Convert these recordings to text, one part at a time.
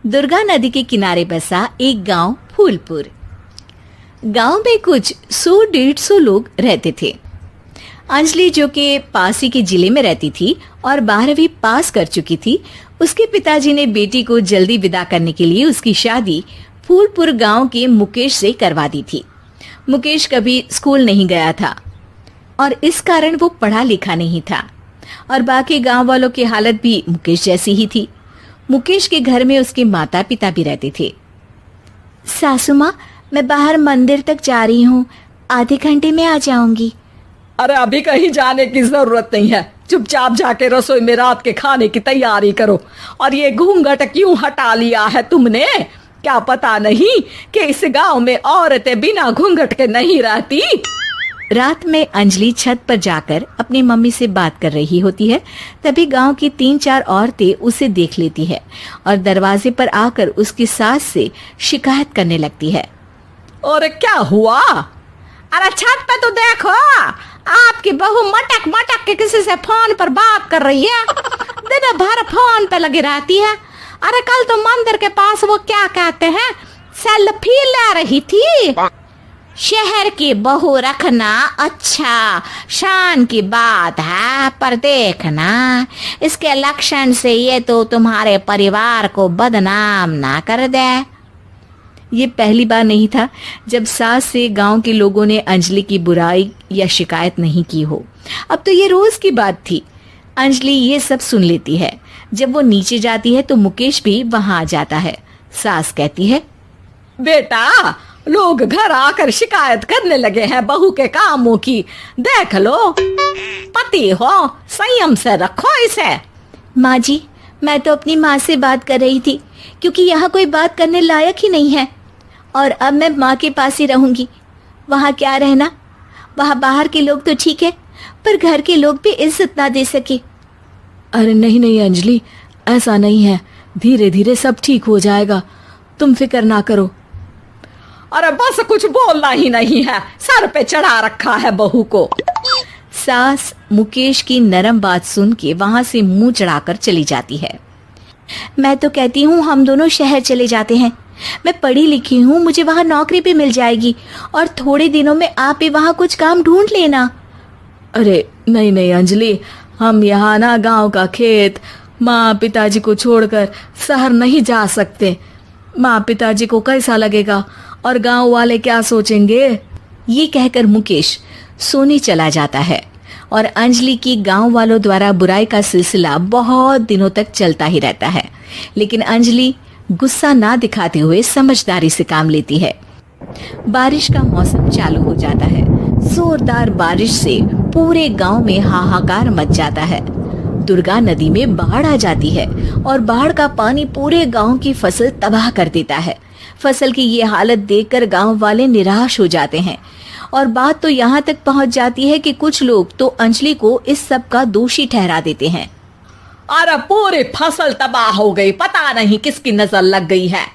दुर्गा नदी के किनारे बसा एक गांव फूलपुर। गांव में कुछ 100-150 लोग रहते थे। अंजलि, जो कि पास ही के जिले में रहती थी और 12वीं पास कर चुकी थी, उसके पिताजी ने बेटी को जल्दी विदा करने के लिए उसकी शादी फूलपुर गांव के मुकेश से करवा दी थी। मुकेश कभी स्कूल नहीं गया था और इस कारण वो पढ़ा लिखा नहीं था और बाकी गांव वालों की हालत भी मुकेश जैसी ही थी। मुकेश के घर में उसके माता पिता भी रहते थे। सासू माँ, मैं बाहर मंदिर तक जा रही हूँ, आधे घंटे में आ जाऊंगी। अरे अभी कहीं जाने की जरूरत नहीं है, चुपचाप जाके रसोई में रात के खाने की तैयारी करो। और ये घूंघट क्यों हटा लिया है तुमने? क्या पता नहीं कि इस गांव में औरतें बिना घूंघट के नहीं रहती? रात में अंजलि छत पर जाकर अपनी मम्मी से बात कर रही होती है। तभी गांव की 3-4 औरतें उसे देख लेती है और दरवाजे पर आकर उसकी सास से शिकायत करने लगती है। और क्या हुआ? अरे छत पे तो देखो, आपकी बहू मटक मटक के किसी से फोन पर बात कर रही है। दिन भर फोन पे लगी रहती है। अरे कल तो मंदिर के पास वो क्या कहते हैं, सेल्फी ले रही थी। शहर की बहू रखना अच्छा शान की बात है, पर देखना इसके लक्षण से ये तो तुम्हारे परिवार को बदनाम ना कर दे। ये पहली बार नहीं था जब सास से गांव के लोगों ने अंजलि की बुराई या शिकायत नहीं की हो। अब तो ये रोज की बात थी। अंजलि ये सब सुन लेती है। जब वो नीचे जाती है तो मुकेश भी वहां आ जाता है। सास कहती है, बेटा, लोग घर आकर शिकायत करने लगे हैं बहू के कामों की। देख लो, पति हो, संयम से रखो इसे। माँ जी, मैं तो अपनी माँ से बात कर रही थी क्योंकि यहाँ कोई बात करने लायक ही नहीं है और अब मैं माँ के पास ही रहूंगी। वहाँ क्या रहना, वहाँ बाहर के लोग तो ठीक है पर घर के लोग भी इज्जत ना दे सके। अरे नहीं नहीं अंजलि, ऐसा नहीं है, धीरे धीरे सब ठीक हो जाएगा, तुम फिक्र ना करो। अरे बस कुछ बोलना ही नहीं है, सर पे चढ़ा रखा है बहू को। सास मुकेश की नरम बात सुन के वहां से मुंह चढ़ाकर चली जाती है। मैं तो कहती हूँ हम दोनों शहर चले जाते हैं। मैं पढ़ी लिखी हूँ, मुझे वहाँ नौकरी भी मिल जाएगी और थोड़े दिनों में आप भी वहाँ कुछ काम ढूंढ लेना। अरे नहीं नहीं अंजलि, हम यहाँ ना गांव का खेत, माँ पिताजी को छोड़कर शहर नहीं जा सकते। माँ पिताजी को कैसा लगेगा और गांव वाले क्या सोचेंगे? ये कहकर मुकेश सोने चला जाता है और अंजलि की गांव वालों द्वारा बुराई का सिलसिला बहुत दिनों तक चलता ही रहता है। लेकिन अंजलि गुस्सा ना दिखाते हुए समझदारी से काम लेती है। बारिश का मौसम चालू हो जाता है। जोरदार बारिश से पूरे गांव में हाहाकार मच जाता है। दुर्गा नदी में बाढ़ आ जाती है और बाढ़ का पानी पूरे गांव की फसल तबाह कर देता है। फसल की ये हालत देखकर गांव वाले निराश हो जाते हैं और बात तो यहाँ तक पहुँच जाती है कि कुछ लोग तो अंजलि को इस सब का दोषी ठहरा देते हैं। अरे पूरी फसल तबाह हो गई, पता नहीं किसकी नजर लग गई है।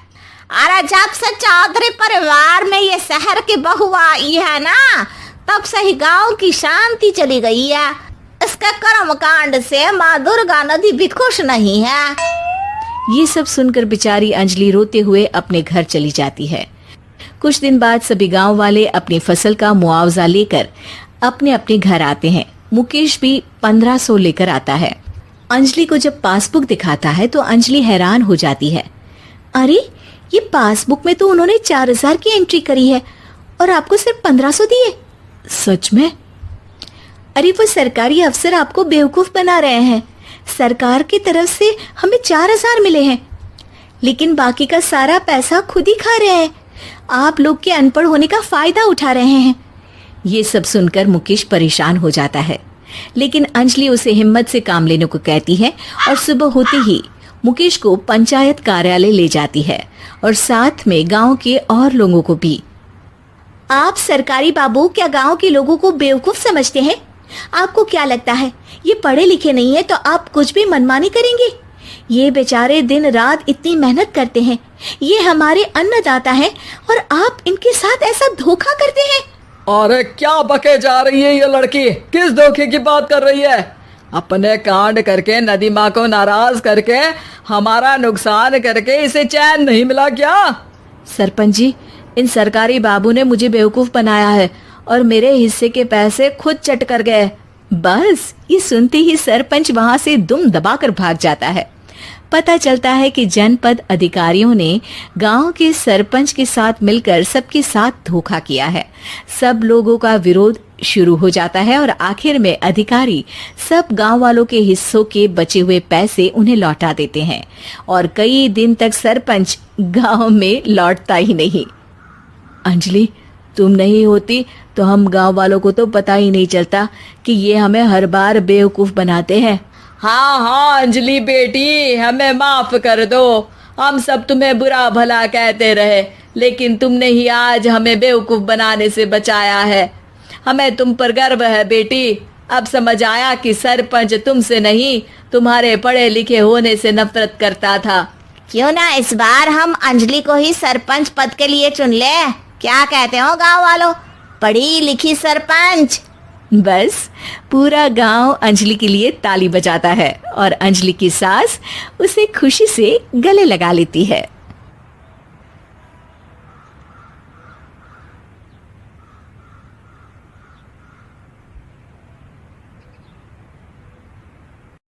अरे जब से चौधरी परिवार में ये शहर की बहू आई है ना, तब से ही गांव की शांति चली गई है। इसके कर्म कांड से माँ दुर्गा नदी भी खुश नहीं है। ये सब सुनकर बेचारी अंजलि रोते हुए अपने घर चली जाती है। कुछ दिन बाद सभी गांव वाले अपनी फसल का मुआवजा लेकर अपने अपने घर आते हैं। मुकेश भी 1500 लेकर आता है। अंजलि को जब पासबुक दिखाता है तो अंजलि हैरान हो जाती है। अरे, ये पासबुक में तो उन्होंने 4000 की एंट्री करी है और आपको सिर्फ 1500 दिए। सच में? अरे वो सरकारी अफसर आपको बेवकूफ बना रहे हैं। सरकार की तरफ से हमें 4000 मिले हैं लेकिन बाकी का सारा पैसा खुद ही खा रहे हैं। आप लोग के अनपढ़ होने का फायदा उठा रहे हैं। ये सब सुनकर मुकेश परेशान हो जाता है लेकिन अंजलि उसे हिम्मत से काम लेने को कहती है और सुबह होते ही मुकेश को पंचायत कार्यालय ले जाती है और साथ में गांव के और लोगों को भी। आप सरकारी बाबू क्या गांव के लोगों को बेवकूफ समझते हैं? आपको क्या लगता है ये पढ़े लिखे नहीं है तो आप कुछ भी मनमानी करेंगे? ये बेचारे दिन रात इतनी मेहनत करते हैं, ये हमारे अन्नदाता हैं और आप इनके साथ ऐसा धोखा करते हैं। अरे क्या बके जा रही है ये लड़की, किस धोखे की बात कर रही है? अपने कांड करके नदी माँ को नाराज करके हमारा नुकसान करके इसे चैन नहीं मिला क्या? सरपंच जी, इन सरकारी बाबू ने मुझे बेवकूफ बनाया है और मेरे हिस्से के पैसे खुद चट कर गए। बस ये सुनते ही सरपंच वहां से दुम दबाकर भाग जाता है। पता चलता है कि जनपद अधिकारियों ने गांव के सरपंच के साथ मिलकर सबके साथ धोखा किया है। सब लोगों का विरोध शुरू हो जाता है और आखिर में अधिकारी सब गांव वालों के हिस्सों के बचे हुए पैसे उन्हें लौटा देते हैं और कई दिन तक सरपंच गांव में लौटता ही नहीं। अंजलि, तुम नहीं होती तो हम गांव वालों को तो पता ही नहीं चलता कि ये हमें हर बार बेवकूफ बनाते हैं। हाँ हाँ अंजलि बेटी, हमें माफ कर दो। हम सब तुम्हें बुरा भला कहते रहे, लेकिन तुमने ही आज हमें बेवकूफ बनाने से बचाया है। हमें तुम पर गर्व है बेटी। अब समझ आया कि सरपंच तुमसे नहीं, तुम्हारे पढ़े लिखे होने से नफरत करता था। क्यों ना इस बार हम अंजलि को ही सरपंच पद के लिए चुन ले? क्या कहते हो गांव वालों? पढ़ी लिखी सरपंच। बस पूरा गांव अंजलि के लिए ताली बजाता है और अंजलि की सास उसे खुशी से गले लगा लेती है।